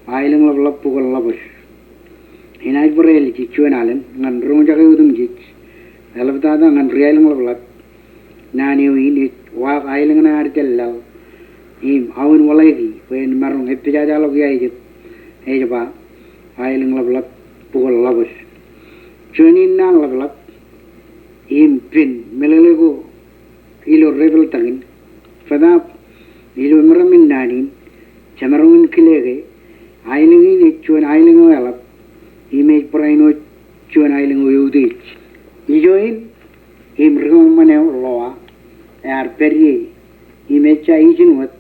Island of Lapugal lovers. In Iberel, Chichuanalan, and Ronjagudum Jich, Elavdada and Realm of Luck, Nani in it, Wak Island and Arjella, him, Awan Walagi, when Marum Epijalogi Ejaba, Island of Luck, Pugal lovers. Joining Nang of Luck, him pin, Melego, Ilo Rebel Tangin, Fadap, Ilo Maramin Nanin, Chamarun Kilege, Island in Chuan Island of Alap, image Prino Chuan Island of Udich. He joined him Romane Law, Air Perrier, image Aijinwat,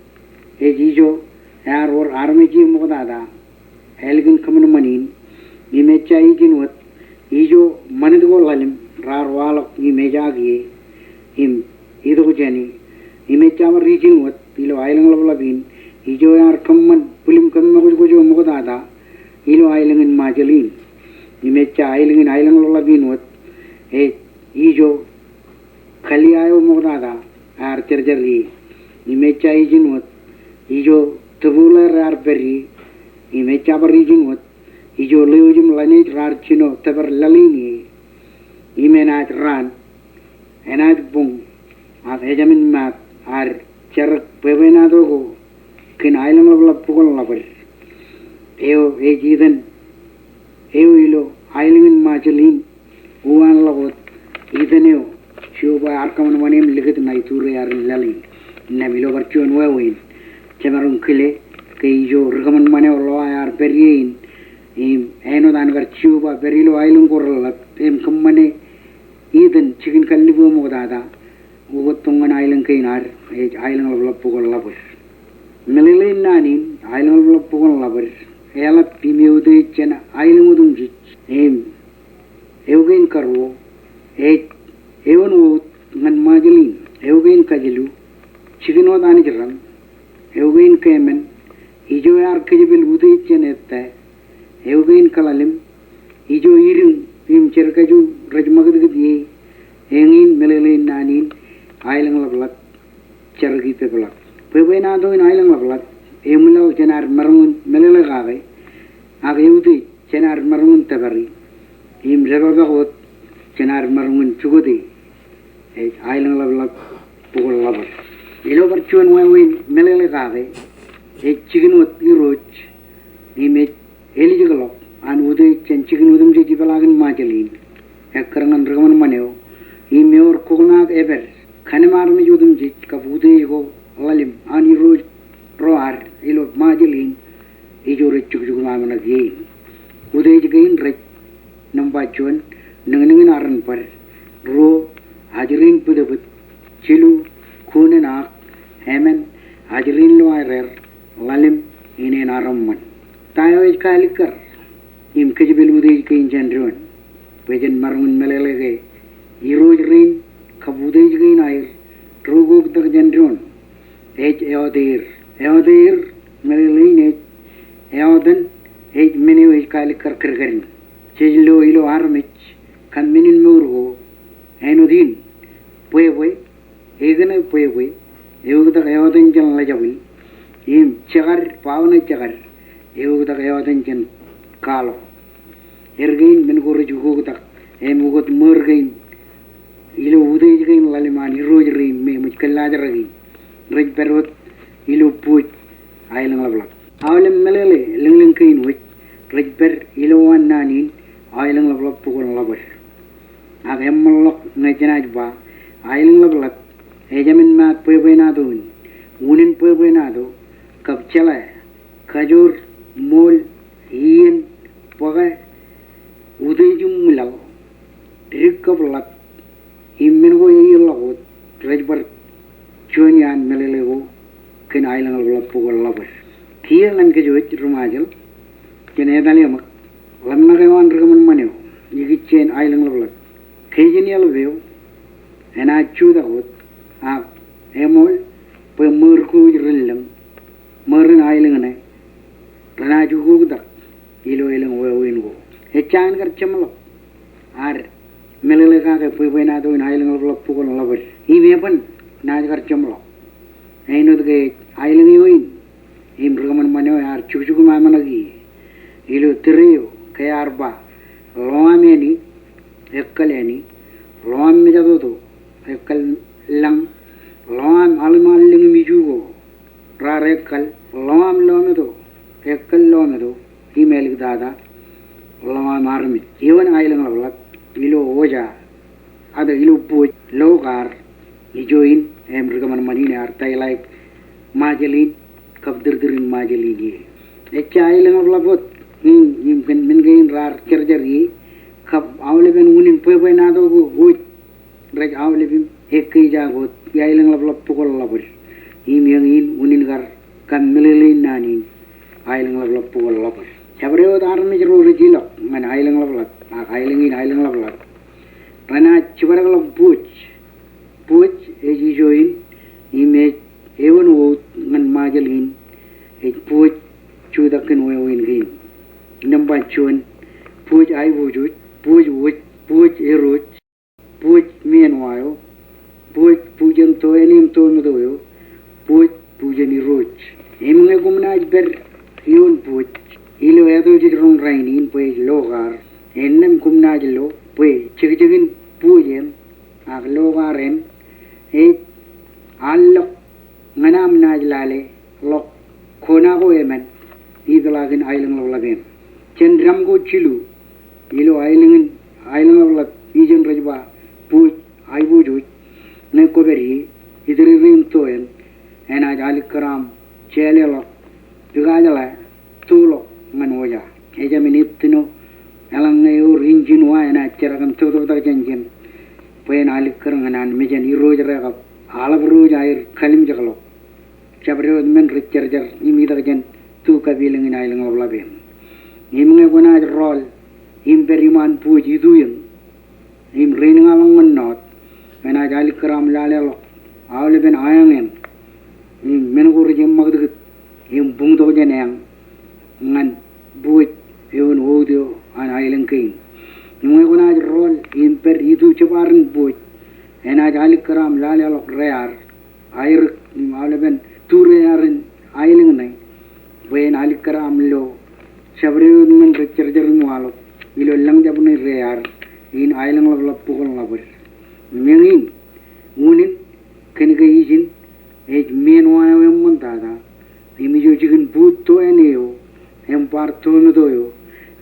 Ejijo, Air or Armaji Modada, Elegant Common Manin, image Aijinwat, Ijo Manado Lalim, Rar Wallop, image Agi, him, Ido Jenny, image our region with Ilo Island of Lavin, Ijo are common, Pulim Kamagujo Modada, Ilo Island in Majalin, image Island in Island of Lavin with a Ijo Kaliayo Modada, are Terjari, image Aijin with Ijo Tabula Arberry, image our region with Ijo Leujum Lanage Rarchino Taber Lalini, Imenat Ran, Enat Bung, as Ejamin Mat are Cher Pevenadogo, Kin Island of Lapukal lovers. Eo Ejidan, Eo Island in Majalin, Uan Lagot, Ethaneo, Shuba Arkaman Manim Ligat Naiture are Lali, Namilo Virtue and Wawin, Chamarun Kile, Kaijo, Ragaman Mane or Loa are Perrin, Eno than Virtue, Berilo Island Gorilla, Kamane, Ethan, Chicken Kalibu Modada, Ugotungan Island Kainar, Island of Lapukal lovers. Melilin Nanin, Island of Lapukal lovers, Ella Pimudich and Island Udumjich, Eugen Carvo, Evan Wood, and Majalin, Eugen Kajilu, Chikino Danijaran, Eugen Kamen, Ijo Arkajibil Udich and Etta, Eugen Kalalim, Ijo Irin, Im Cherkaju, Rajmagadi, Engin, Melilin Nanin, Island of Luck, Cherokee Pepla. Pepenado in Island of Luck, Emulo Jenar Marun, Melilagave, Agudi, Jenar Marun Tavari, Im Rebagot, Jenar Marun Chugudi, Island of Luck, Poor Lover. Ilovertune Wawin, Melilagave, a chicken with Uroch, image eligible, and Udich and chicken with them Jipalagan Majalin, a Karangan Roman Maneo, Imur Konak Eber. Kanamarmi Yudum Jit, Kapude, Lalim, Ani Roj, Roar, Ilot Majalin, Ijo Richukuman again. Udej again, Rich, Nambachuan, Nangan Aranpar, Ro, Hajarin Pudabut, Chilu, Kunanak, Haman, Hajarin Loirer, Lalim, in an Araman. Tayo is Kalikar, Im Kajabil Udej Kain Jandruan, Pajan Marun Melege, Iroj Rain. Kabudej gain air, Truguk the Gendron, H. Eodir, Melilin, Eoden, H. Menu Kalikar Kirgarin, Chilo Ilo Armich, Kaminin Murgo, Enudin, Puewe, Egan Puewe, Eug the Eoden Jan Lajavil, Im Chagar, Pavana Chagar, Eug the Eoden Jan Kalo, Ergain Mengorujugutak, Emugot Murgain. Ilo Udej gain Laliman, Rojari, Mukalajaragi, Red Perot, Ilo Put, Island of Luck. Island Melele, Linkain with Red Per, Ilo and Nanin, Island of Luck, Pukul lovers. Agamolok, Najanajba, Island of Luck, Ejamin Mat Puebenado, Unin Puebenado, Kapchala, Kajur, Mol, Ian, Poga, Udejum Mulaw, Rick of Luck. Immengo Yellow, Rejber, Chunia and Melelego, Ken Island of Lapugal lovers. Here Lankajuit, Rumajal, Kenedalium, Lamagawan Roman Manu, Yigichin Island of Luck, Cajanial View, and I chew the wood, Emol, Pemurku Rillam, Marin Island, Ranaju Guda, Ilo Ilang Wingo, a Changar Chamalo, are. Melaka Puenado in Island of Lapukal lovers. He weapon, Nagar Chamlo. I know the gate, Island Win. mrigaman mano ar chuchugu mamanagi ilo tiriyo kayarba loameni ekkaleni loam mejadodo ekkal lang loam almaling mijugo rar ekkal loam lomedo ekkal lomedo email dada loam armi even ailang lavlat ilo oja ada ilo puj logar ijoin mrigaman manine ar tailai majalin kabdirdirin majalini echa ailang lavlat in min gain rar kerjari kap awle ben unin poy na do go hoy rek awle bim ekkai jagot yailang lavlat pukol lavul im yang in unin gar kan melelin nani ailang lavlat pukol lavul sabre udaharan jero rejilo man ailang lavlat ailang lavlat rana chibaragala puch eji join image even wo ngan majalin e puch chudakin woin gain number chun puj ai wujud puj eroj puj meanwhile pujan to enim to medoyo pujan eroj emnge gumna ber yon puj ilo edo jidrong rainin puj logar ennem gumna jelo puj chigin pujen ag logaren e allo nganam najlale lok khona go emen idlagin ailang lolagen cendram go chilu ilo ailang lavlat ijen rajba puj ai wujud ne ko beri idrin to ena jalikram chelelo jugajala tulo manoja eja minitno alangayo rinjin wa ena cheragan to jenjen pen alikran nan mejan iroj rega alab roj air khalim jagalo chabre men recharger imidagen tu kabilengin ailang lavlaben imnge gona rol imperiman puji duyen im reining alang menot mena jali kram lalelo awle ben ayangen im mengur jem magdut im bungdo jeneng ngan buj eun odio an ailang king imnge gona rol imper idu cebaran buj ena jali kram lalelo rear air awle ben turearin ailang nai wen alikram lo sabriun men recharger mualo ilo lang jabne rear in ailang lavla pukol lavur mengin unin keniga izin e menwa emon dada imijo chicken putto eneo em parto medoyo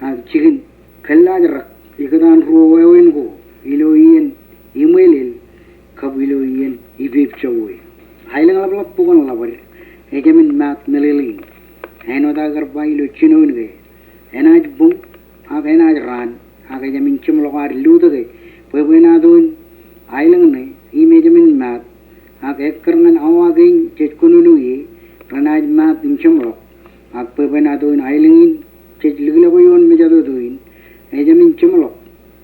a chicken kallajra ikadan rowen go ilo yen emailil kabilo yen ibib chawoy ailang lavla pukol lavur ejamin mat nelelin eno dagar bailo chinon ge enaj bung aga enaj ran aga jamin chumlogar ludage pebena don ailang ne imejamin mat aga ekkarngan awagin chekkununu ye ranaj mat chumlo ag pebena don ailangin chekligla boyon mejado doin ejamin chumlo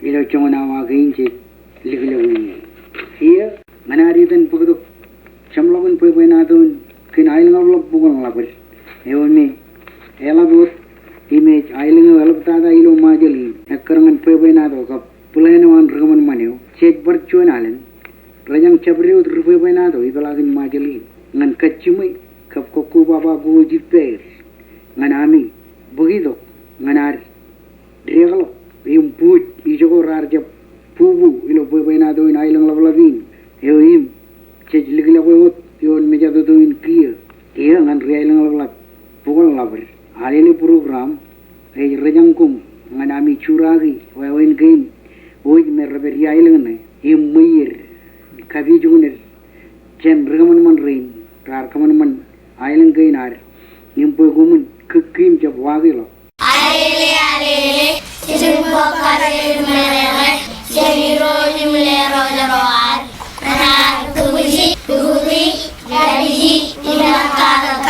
ilo chongna awagin chek ligla boyin here manari den pugdu chumlogun pebena don kin ailang lo bugon label eone elabot image ailing velaptada ilo majali ekkarangan pebena do kap pulena wan ragaman manyo chek barchuanalen rajang chabriu rupebena do idalagin majali ngan kachimai kap kokku baba go jiper ngan ami bugido nganar regalo im put ijogo rarja pubu ilo pebena do in ailing lavlavin eoim chek ligla go yon mejado do in clear iya ngan ailing lavlav pukul labar alini program ay rejangkum nganami curagi wain gain oj merber yailengne imir kabi juner jem regaman man rain rar kaman man ailen gainar impo gumun kkim jab wagilo ale sirbo kare mere seriro jimle rojar na kuji jadi ina ka